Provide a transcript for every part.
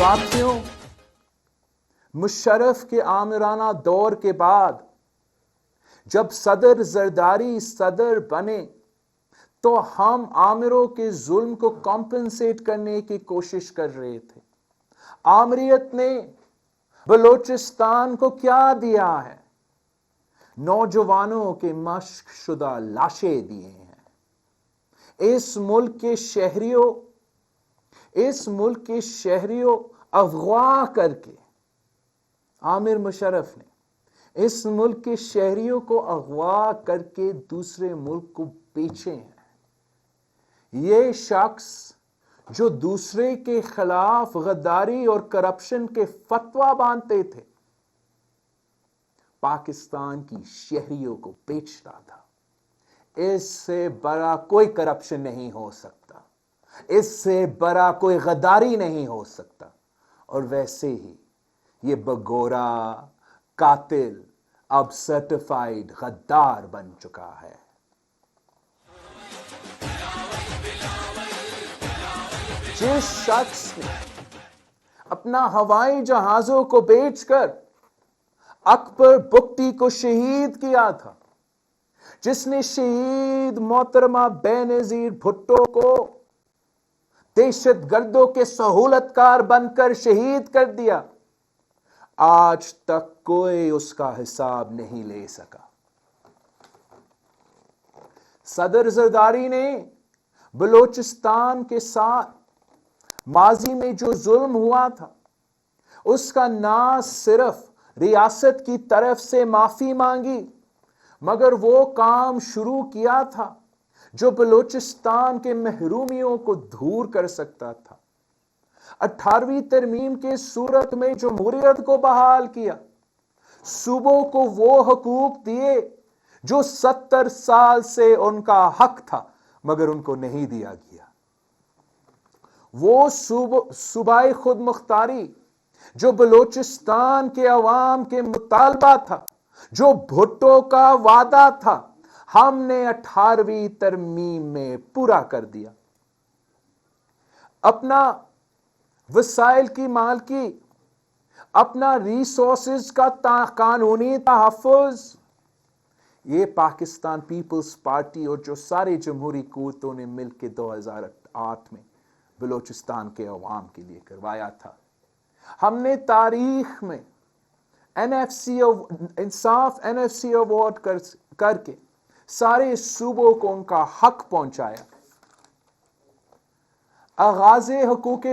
ساتھیوں، مشرف کے آمرانہ دور کے بعد جب صدر زرداری صدر بنے تو ہم آمروں کے ظلم کو کمپنسیٹ کرنے کی کوشش کر رہے تھے۔ آمریت نے بلوچستان کو کیا دیا ہے؟ نوجوانوں کے مشق شدہ لاشیں دیے ہیں۔ اس ملک کے شہریوں اغوا کر کے عامر مشرف نے اس ملک کے شہریوں کو اغوا کر کے دوسرے ملک کو بیچے ہیں۔ یہ شخص جو دوسرے کے خلاف غداری اور کرپشن کے فتویٰ باندھتے تھے، پاکستان کی شہریوں کو بیچتا تھا۔ اس سے بڑا کوئی کرپشن نہیں ہو سکتا، اس سے بڑا کوئی غداری نہیں ہو سکتا۔ اور ویسے ہی یہ بگورا قاتل اب سرٹیفائیڈ غدار بن چکا ہے۔ جس شخص نے اپنا ہوائی جہازوں کو بیچ کر اکبر بگٹی کو شہید کیا تھا، جس نے شہید محترمہ بے نظیر بھٹو کو دہشت گردوں کے سہولت کار بن کر شہید کر دیا، آج تک کوئی اس کا حساب نہیں لے سکا۔ صدر زرداری نے بلوچستان کے ساتھ ماضی میں جو ظلم ہوا تھا، اس کا نہ صرف ریاست کی طرف سے معافی مانگی، مگر وہ کام شروع کیا تھا جو بلوچستان کے محرومیوں کو دور کر سکتا تھا۔ 18ویں ترمیم کے صورت میں جمہوریت کو بحال کیا، صوبوں کو وہ حقوق دیے جو 70 سال سے ان کا حق تھا مگر ان کو نہیں دیا گیا۔ وہ صوبائی خود مختاری جو بلوچستان کے عوام کے مطالبہ تھا، جو بھٹو کا وعدہ تھا، ہم نے 18ویں ترمیم میں پورا کر دیا۔ اپنا وسائل کی مالکی، اپنا ریسورسز کا قانونی تحفظ، یہ پاکستان پیپلز پارٹی اور جو سارے جمہوری قوتوں نے مل کے 2008 میں بلوچستان کے عوام کے لیے کروایا تھا۔ ہم نے تاریخ میں انصاف NFC ایوارڈ کر کے سارے صوبوں کو ان کا حق پہنچایا۔ آغاز حقوق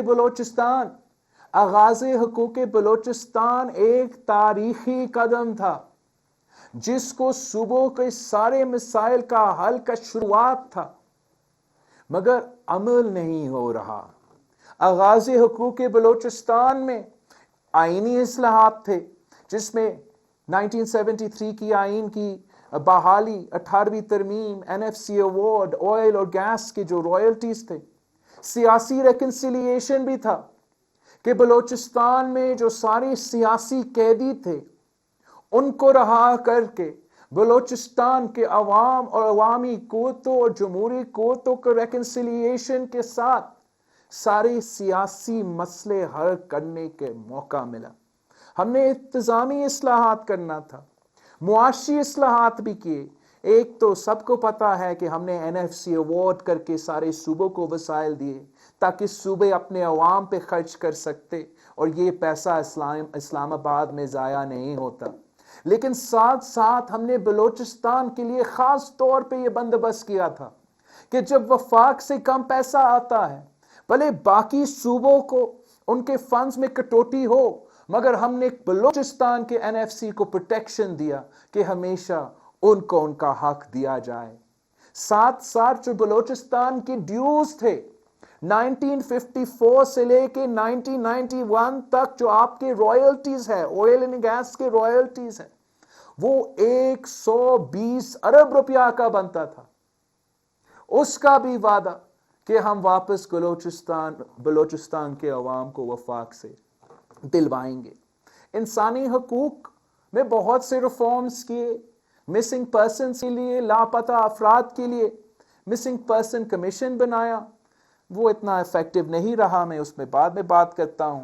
بلوچستان ایک تاریخی قدم تھا جس کو صوبوں کے سارے مسائل کا حل کا شروعات تھا، مگر عمل نہیں ہو رہا۔ آغاز حقوق بلوچستان میں آئینی اصلاحات تھے، جس میں 1973 کی آئین کی بحالی، 18ویں ترمیم، NFC ایوارڈ، آئل اور گیس کے جو رائلٹیز تھے، سیاسی ریکنسیلیشن بھی تھا کہ بلوچستان میں جو سارے سیاسی قیدی تھے ان کو رہا کر کے بلوچستان کے عوام اور عوامی قوتوں اور جمہوری قوتوں کو ریکنسیلیشن کے ساتھ سارے سیاسی مسئلے حل کرنے کے موقع ملا۔ ہم نے انتظامی اصلاحات کرنا تھا، معاشی اصلاحات بھی کیے۔ ایک تو سب کو پتا ہے کہ ہم نے NFC ایوارڈ کر کے سارے صوبوں کو وسائل دیے تاکہ صوبے اپنے عوام پہ خرچ کر سکتے اور یہ پیسہ اسلام آباد میں ضائع نہیں ہوتا۔ لیکن ساتھ ساتھ ہم نے بلوچستان کے لیے خاص طور پہ یہ بندوبست کیا تھا کہ جب وفاق سے کم پیسہ آتا ہے، بھلے باقی صوبوں کو ان کے فنڈز میں کٹوتی ہو، مگر ہم نے بلوچستان کے NFC کو پروٹیکشن دیا کہ ہمیشہ ان کو ان کا حق دیا جائے۔ ساتھ ساتھ جو بلوچستان کی ڈیوز تھے 1954 سے لے کے 1991 تک، جو آپ کے رائلٹیز ہے، آئل اینڈ گیس کے رائلٹیز ہیں، وہ 120 ارب روپیہ کا بنتا تھا۔ اس کا بھی وعدہ کہ ہم واپس بلوچستان کے عوام کو وفاق سے دلوائیں گے۔ انسانی حقوق میں بہت سے ریفارمز کیے، مسنگ پرسنز کے لیے، لاپتہ افراد کے لیے مسنگ پرسن کمیشن بنایا، وہ اتنا ایفیکٹو نہیں رہا، میں اس میں بعد میں بات کرتا ہوں۔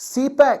CPEC,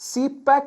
CPEC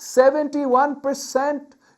71%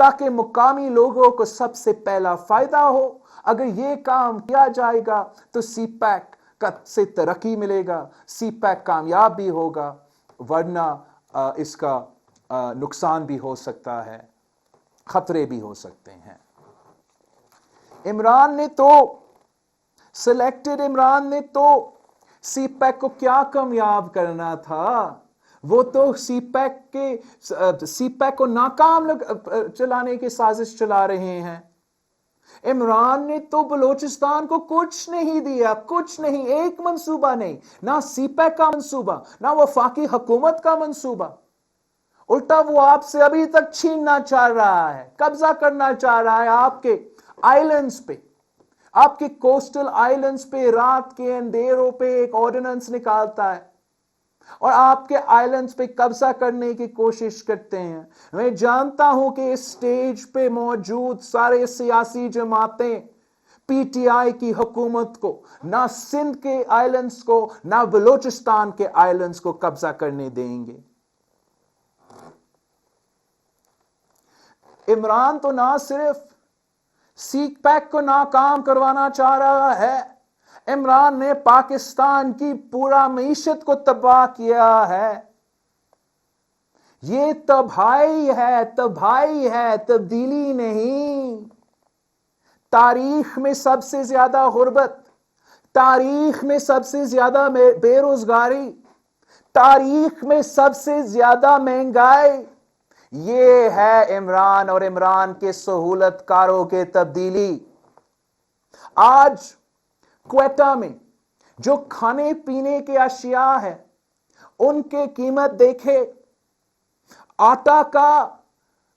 تاکہ مقامی لوگوں کو سب سے پہلا فائدہ ہو. اگر یہ کام کیا جائے گا تو سی پیک سے ترقی ملے گا، سی پیک کامیاب بھی ہوگا، ورنہ اس کا نقصان بھی ہو سکتا ہے، خطرے بھی ہو سکتے ہیں. عمران نے تو سی پیک کو کیا کامیاب کرنا تھا؟ وہ تو سی پیک کو ناکام چلانے کی سازش چلا رہے ہیں. عمران نے تو بلوچستان کو کچھ نہیں دیا، کچھ نہیں، ایک منصوبہ نہیں، نہ سی پیک کا منصوبہ، نہ وفاقی حکومت کا منصوبہ. الٹا وہ آپ سے ابھی تک چھیننا چاہ رہا ہے، قبضہ کرنا چاہ رہا ہے آپ کے آئیلینڈز پہ، آپ کے کوسٹل آئیلینڈز پہ. رات کے اندھیروں پہ ایک آرڈیننس نکالتا ہے اور آپ کے آئیلینڈز پہ قبضہ کرنے کی کوشش کرتے ہیں. میں جانتا ہوں کہ اس سٹیج پہ موجود سارے سیاسی جماعتیں پی ٹی آئی کی حکومت کو نہ سندھ کے آئیلینڈز کو نہ بلوچستان کے آئیلینڈز کو قبضہ کرنے دیں گے. عمران تو نہ صرف سی پیک کو ناکام کروانا چاہ رہا ہے، عمران نے پاکستان کی پورا معیشت کو تباہ کیا ہے. یہ تباہی ہے، تبدیلی نہیں. تاریخ میں سب سے زیادہ غربت، تاریخ میں سب سے زیادہ بے روزگاری، تاریخ میں سب سے زیادہ مہنگائی، یہ ہے عمران اور عمران کے سہولت کاروں کے تبدیلی. آج کوئٹہ میں جو کھانے پینے کے اشیاء ہیں ان کے قیمت دیکھے. آٹا کا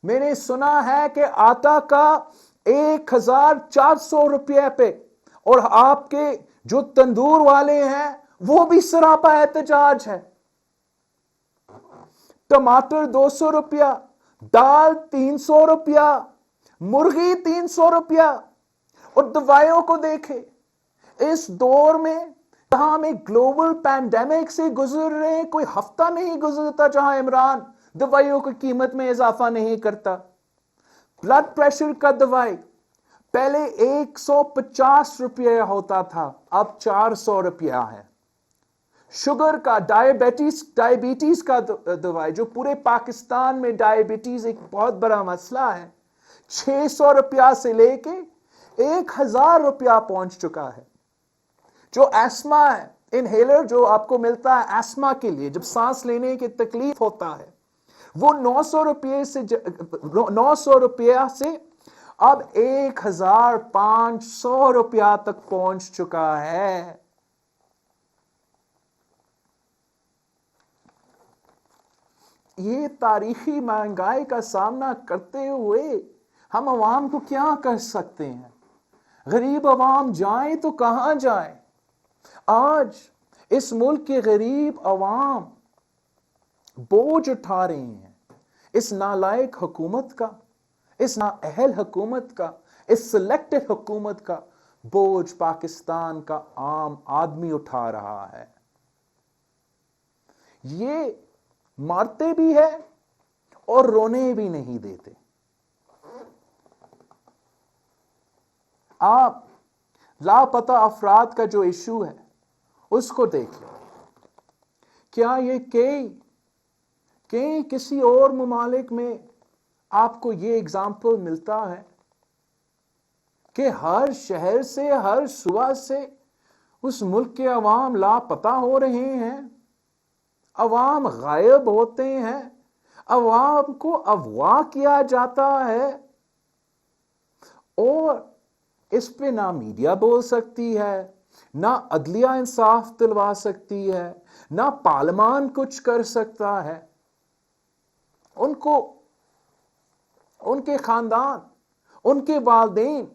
میں نے سنا ہے کہ آٹا کا 1400 روپے پہ، اور آپ کے جو تندور والے ہیں وہ بھی سراپا احتجاج ہے. ٹماٹر 200 روپیہ، دال 300 روپیہ، مرغی 300 روپیہ. اور دوائیوں کو دیکھیں، اس دور میں جہاں ہم ایک گلوبل پینڈیمک سے گزر رہے ہیں، کوئی ہفتہ نہیں گزرتا جہاں عمران دوائیوں کی قیمت میں اضافہ نہیں کرتا. بلڈ پریشر کا دوائی پہلے 150 روپیہ ہوتا تھا، اب 400 روپیہ ہے. شوگر کا، ڈائیبٹیز کا دوائی، جو پورے پاکستان میں ڈائیبٹیز ایک بہت بڑا مسئلہ ہے، 600 روپیہ سے لے کے 1000 روپیہ پہنچ چکا ہے. جو ایسما ہے، انہیلر جو آپ کو ملتا ہے ایسما کے لیے جب سانس لینے کی تکلیف ہوتا ہے، وہ 900 روپیہ سے اب 1500 روپیہ تک پہنچ چکا ہے. یہ تاریخی مہنگائی کا سامنا کرتے ہوئے ہم عوام کو کیا کر سکتے ہیں؟ غریب عوام جائیں تو کہاں جائیں؟ آج اس ملک کے غریب عوام بوجھ اٹھا رہے ہیں اس نالائق حکومت کا، اس نااہل حکومت کا، اس سلیکٹڈ حکومت کا بوجھ پاکستان کا عام آدمی اٹھا رہا ہے. یہ مارتے بھی ہے اور رونے بھی نہیں دیتے. آپ لاپتہ افراد کا جو ایشو ہے اس کو دیکھ لیں. کیا یہ کسی اور ممالک میں آپ کو یہ اگزامپل ملتا ہے کہ ہر شہر سے، ہر صوبہ سے اس ملک کے عوام لاپتہ ہو رہے ہیں، عوام غائب ہوتے ہیں، عوام کو اغوا کیا جاتا ہے، اور اس پہ نہ میڈیا بول سکتی ہے، نہ عدلیہ انصاف دلوا سکتی ہے، نہ پارلیمان کچھ کر سکتا ہے. ان کے خاندان، ان کے والدین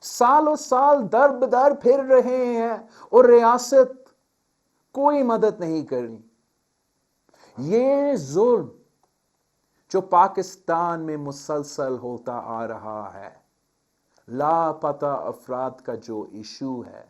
سالوں سال در بدر پھر رہے ہیں اور ریاست کوئی مدد نہیں کر رہی. یہ ظلم جو پاکستان میں مسلسل ہوتا آ رہا ہے، لاپتہ افراد کا جو ایشو ہے،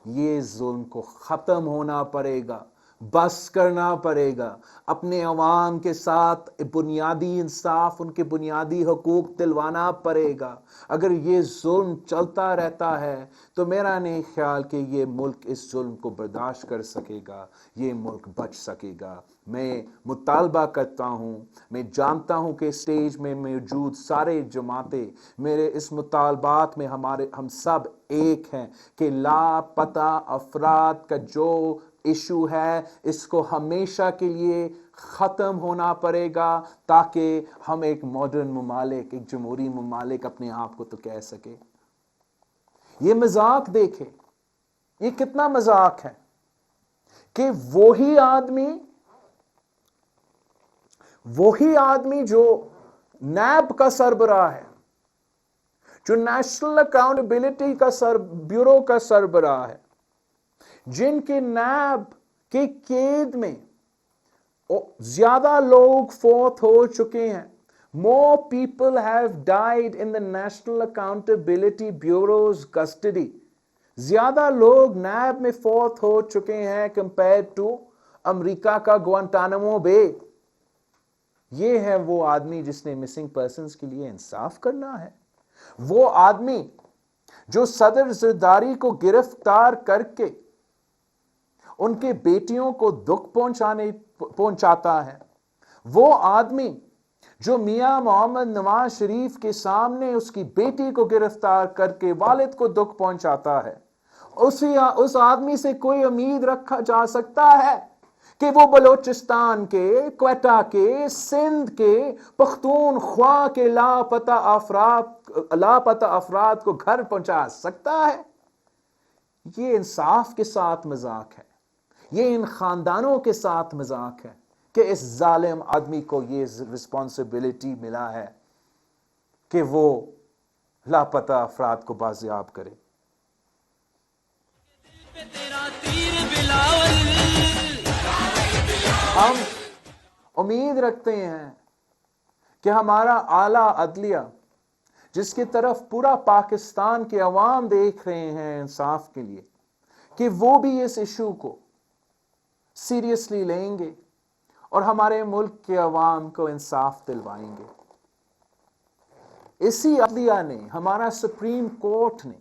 یہ ظلم کو ختم ہونا پڑے گا. بس کرنا پڑے گا، اپنے عوام کے ساتھ بنیادی انصاف، ان کے بنیادی حقوق دلوانا پڑے گا۔ اگر یہ ظلم چلتا رہتا ہے تو میرا نہیں خیال کہ یہ ملک اس ظلم کو برداشت کر سکے گا، یہ ملک بچ سکے گا۔ میں مطالبہ کرتا ہوں، میں جانتا ہوں کہ اسٹیج میں موجود سارے جماعتیں میرے اس مطالبات میں ہم سب ایک ہیں کہ لاپتہ افراد کا جو ایشو ہے اس کو ہمیشہ کے لیے ختم ہونا پڑے گا، تاکہ ہم ایک ماڈرن ممالک، ایک جمہوری ممالک اپنے آپ کو تو کہہ سکے۔ یہ مذاق دیکھے، یہ کتنا مذاق ہے کہ وہی آدمی جو نیب کا سربراہ ہے، جو نیشنل اکاؤنٹیبلٹی کا بیورو کا سربراہ ہے، جن کے نیب کے قید میں زیادہ لوگ فوت ہو چکے ہیں، more people have died in the National Accountability Bureau's custody، زیادہ لوگ نیب میں فوت ہو چکے ہیں compared to امریکہ کا گوانٹانامو بے۔ یہ ہے وہ آدمی جس نے مسنگ پرسنز کے لیے انصاف کرنا ہے، وہ آدمی جو صدر زرداری کو گرفتار کر کے ان کے بیٹیوں کو دکھ پہنچاتا ہے، وہ آدمی جو میاں محمد نواز شریف کے سامنے اس کی بیٹی کو گرفتار کر کے والد کو دکھ پہنچاتا ہے، اس آدمی سے کوئی امید رکھا جا سکتا ہے کہ وہ بلوچستان کے، کوئٹہ کے، سندھ کے، پختونخوا کے لاپتہ افراد کو گھر پہنچا سکتا ہے؟ یہ انصاف کے ساتھ مذاق ہے، یہ ان خاندانوں کے ساتھ مذاق ہے کہ اس ظالم آدمی کو یہ رسپانسبلٹی ملا ہے کہ وہ لاپتہ افراد کو بازیاب کرے۔ ہم امید رکھتے ہیں کہ ہمارا اعلیٰ عدلیہ، جس کی طرف پورا پاکستان کے عوام دیکھ رہے ہیں انصاف کے لیے، کہ وہ بھی اس ایشو کو سیریسلی لیں گے اور ہمارے ملک کے عوام کو انصاف دلوائیں گے۔ اسی عدلیہ نے، ہمارا سپریم کورٹ نے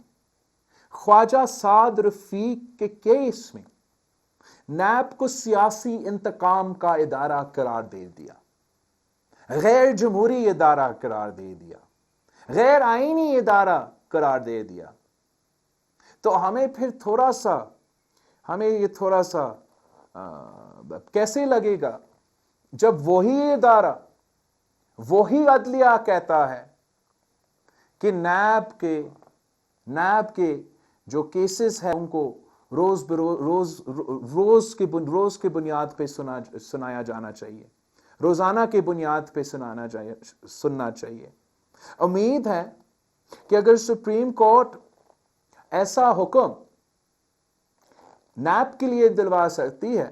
خواجہ سعد رفیق کے کیس میں نیب کو سیاسی انتقام کا ادارہ قرار دے دیا، غیر جمہوری ادارہ قرار دے دیا، غیر آئینی ادارہ قرار دے دیا۔ تو ہمیں پھر تھوڑا سا کیسے لگے گا جب وہی ادارہ، وہی عدلیہ کہتا ہے کہ نیب کے جو کیسز ہیں ان کو روز کی بنیاد پہ سنایا جانا چاہیے، روزانہ کی بنیاد پہ سننا چاہیے۔ امید ہے کہ اگر سپریم کورٹ ایسا حکم نیب کے لیے دلوا سکتی ہے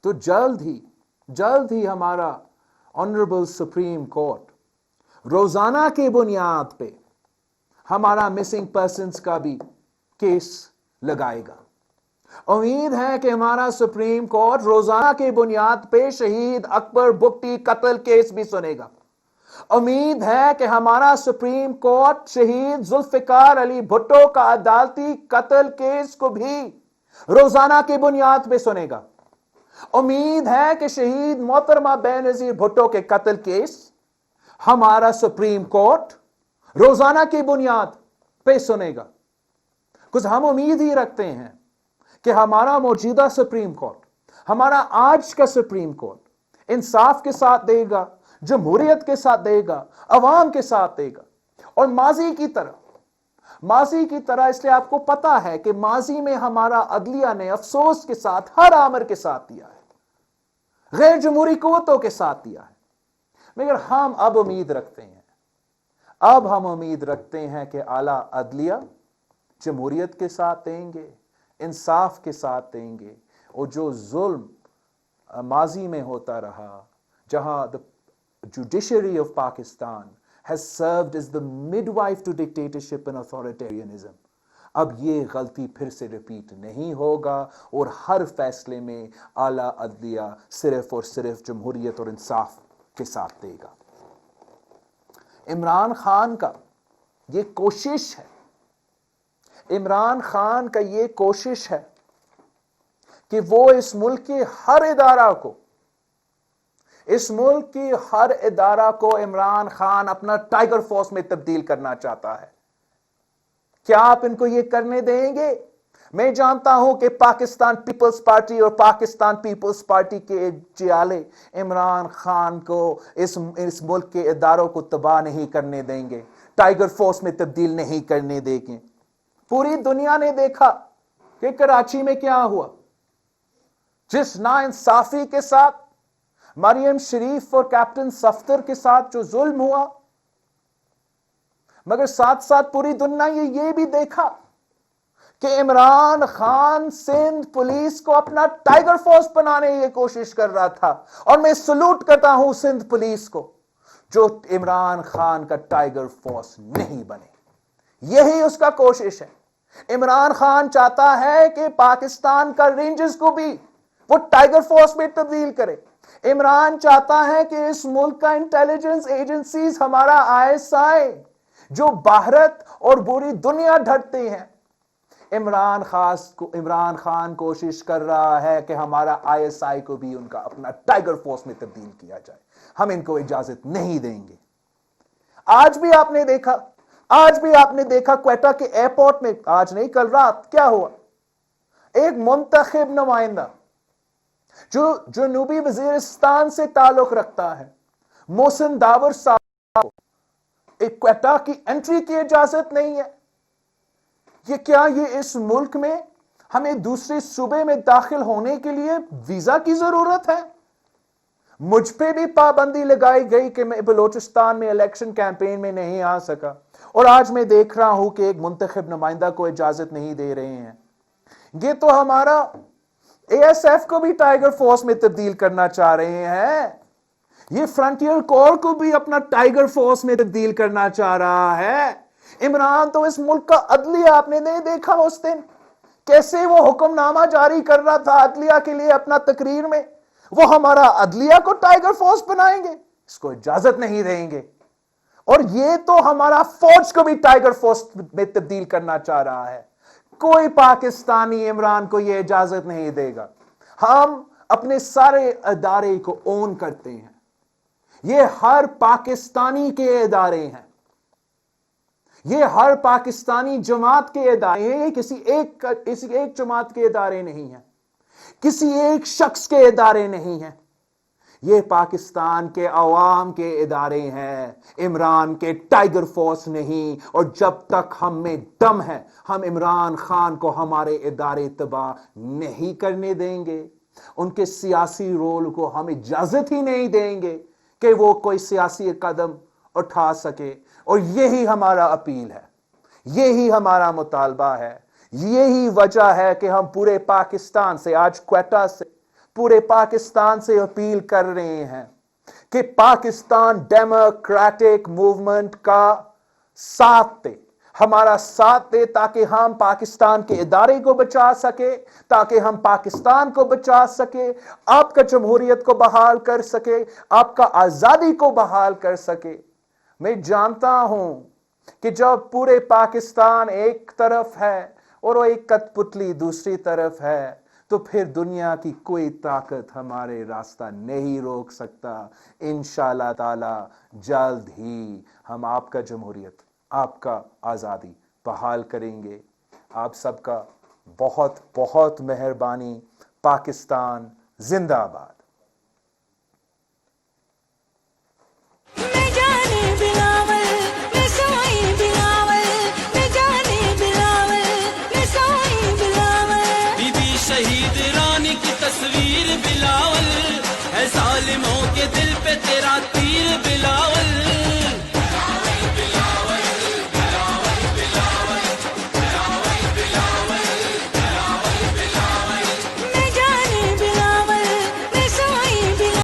تو جلد ہی ہمارا آنریبل سپریم کورٹ روزانہ کی بنیاد پہ ہمارا مسنگ پرسنز کا بھی کیس لگائے گا۔ امید ہے کہ ہمارا سپریم کورٹ روزانہ کی بنیاد پہ شہید اکبر بگٹی قتل کیس بھی سنے گا۔ امید ہے کہ ہمارا سپریم کورٹ شہید ذوالفقار علی بھٹو کا عدالتی قتل کیس کو بھی روزانہ کی بنیاد پہ سنے گا۔ امید ہے کہ شہید محترمہ بینظیر بھٹو کے قتل کیس ہمارا سپریم کورٹ روزانہ کی بنیاد پہ سنے گا۔ کچھ ہم امید ہی رکھتے ہیں کہ ہمارا موجودہ سپریم کورٹ، ہمارا آج کا سپریم کورٹ انصاف کے ساتھ دے گا، جمہوریت کے ساتھ دے گا، عوام کے ساتھ دے گا، اور ماضی کی طرح اس لیے آپ کو پتا ہے کہ ماضی میں ہمارا عدلیہ نے افسوس کے ساتھ ہر آمر کے ساتھ دیا ہے، غیر جمہوری قوتوں کے ساتھ دیا ہے، مگر ہم اب امید رکھتے ہیں کہ اعلیٰ عدلیہ جمہوریت کے ساتھ دیں گے، انصاف کے ساتھ دیں گے، اور جو ظلم ماضی میں ہوتا رہا، جہاں the judiciary of Pakistan has served as the midwife to dictatorship and authoritarianism، اب یہ غلطی پھر سے ریپیٹ نہیں ہوگا اور ہر فیصلے میں اعلیٰ عدلیہ صرف اور صرف جمہوریت اور انصاف کے ساتھ دے گا۔ عمران خان کا یہ کوشش ہے، عمران خان کا یہ کوشش ہے کہ وہ اس ملک کے ہر ادارہ کو، اس ملک کی ہر ادارہ کو عمران خان اپنا ٹائیگر فورس میں تبدیل کرنا چاہتا ہے۔ کیا آپ ان کو یہ کرنے دیں گے؟ میں جانتا ہوں کہ پاکستان پیپلز پارٹی اور پاکستان پیپلز پارٹی کے جیالے عمران خان کو اس ملک کے اداروں کو تباہ نہیں کرنے دیں گے، ٹائیگر فورس میں تبدیل نہیں کرنے دیں گے۔ پوری دنیا نے دیکھا کہ کراچی میں کیا ہوا، جس ناانصافی کے ساتھ مریم شریف اور کیپٹن صفدر کے ساتھ جو ظلم ہوا، مگر ساتھ ساتھ پوری دنیا یہ بھی دیکھا کہ عمران خان سندھ پولیس کو اپنا ٹائیگر فورس بنانے کی کوشش کر رہا تھا، اور میں سلوٹ کرتا ہوں سندھ پولیس کو جو عمران خان کا ٹائیگر فورس نہیں بنے۔ یہی اس کا کوشش ہے۔ عمران خان چاہتا ہے کہ پاکستان کا رینجرز کو بھی وہ ٹائیگر فورس میں تبدیل کرے۔ عمران چاہتا ہے کہ اس ملک کا انٹیلیجنس ایجنسیز، ہمارا ISI جو بھارت اور پوری دنیا ڈرتے ہیں، عمران خان کوشش کر رہا ہے کہ ہمارا ISI کو بھی ان کا اپنا ٹائیگر فورس میں تبدیل کیا جائے۔ ہم ان کو اجازت نہیں دیں گے۔ آج بھی آپ نے دیکھا کوئٹہ کے ایئرپورٹ میں، آج نہیں کل رات، کیا ہوا؟ ایک منتخب نمائندہ جو جنوبی وزیرستان سے تعلق رکھتا ہے، محسن داور صاحب کو ایک کوئٹہ کی انٹری کی اجازت نہیں ہے۔ یہ اس ملک میں ہمیں دوسرے صوبے میں داخل ہونے کے لیے ویزا کی ضرورت ہے؟ مجھ پہ بھی پابندی لگائی گئی کہ میں بلوچستان میں الیکشن کیمپین میں نہیں آ سکا، اور آج میں دیکھ رہا ہوں کہ ایک منتخب نمائندہ کو اجازت نہیں دے رہے ہیں۔ یہ تو ہمارا ASF کو بھی ٹائیگر فورس میں تبدیل کرنا چاہ رہے ہیں۔ یہ فرنٹیئر کور کو بھی اپنا ٹائیگر فورس میں تبدیل کرنا چاہ رہا ہے۔ عمران تو اس ملک کا عدلیہ، آپ نے نہیں دیکھا اس دن کیسے وہ حکم نامہ جاری کر رہا تھا عدلیہ کے لیے اپنا تقریر میں، وہ ہمارا عدلیہ کو ٹائیگر فورس بنائیں گے، اس کو اجازت نہیں دیں گے۔ اور یہ تو ہمارا فوج کو بھی ٹائیگر فورس میں تبدیل کرنا چاہ رہا ہے۔ کوئی پاکستانی عمران کو یہ اجازت نہیں دے گا۔ ہم اپنے سارے ادارے کو اون کرتے ہیں، یہ ہر پاکستانی کے ادارے ہیں، یہ ہر پاکستانی جماعت کے ادارے ہیں، یہ کسی ایک جماعت کے ادارے نہیں ہیں، کسی ایک شخص کے ادارے نہیں ہیں، یہ پاکستان کے عوام کے ادارے ہیں، عمران کے ٹائیگر فورس نہیں۔ اور جب تک ہم میں دم ہے، ہم عمران خان کو ہمارے ادارے تباہ نہیں کرنے دیں گے، ان کے سیاسی رول کو ہم اجازت ہی نہیں دیں گے کہ وہ کوئی سیاسی قدم اٹھا سکے۔ اور یہی ہمارا اپیل ہے، یہی ہمارا مطالبہ ہے، یہی وجہ ہے کہ ہم پورے پاکستان سے، آج کوئٹہ سے پورے پاکستان سے اپیل کر رہے ہیں کہ پاکستان ڈیموکریٹک موومنٹ کا ساتھ دے، ہمارا ساتھ دے، تاکہ ہم پاکستان کے ادارے کو بچا سکے، تاکہ ہم پاکستان کو بچا سکے، آپ کا جمہوریت کو بحال کر سکے، آپ کا آزادی کو بحال کر سکے۔ میں جانتا ہوں کہ جب پورے پاکستان ایک طرف ہے اور وہ ایک کٹ پتلی دوسری طرف ہے، تو پھر دنیا کی کوئی طاقت ہمارے راستہ نہیں روک سکتا۔ انشاءاللہ تعالی جلد ہی ہم آپ کا جمہوریت، آپ کا آزادی بحال کریں گے۔ آپ سب کا بہت بہت مہربانی۔ پاکستان زندہ آباد۔ شہید رانی کی تصویر بلاول ہے، ظالموں کے دل پہ تیرا تیر بلاول۔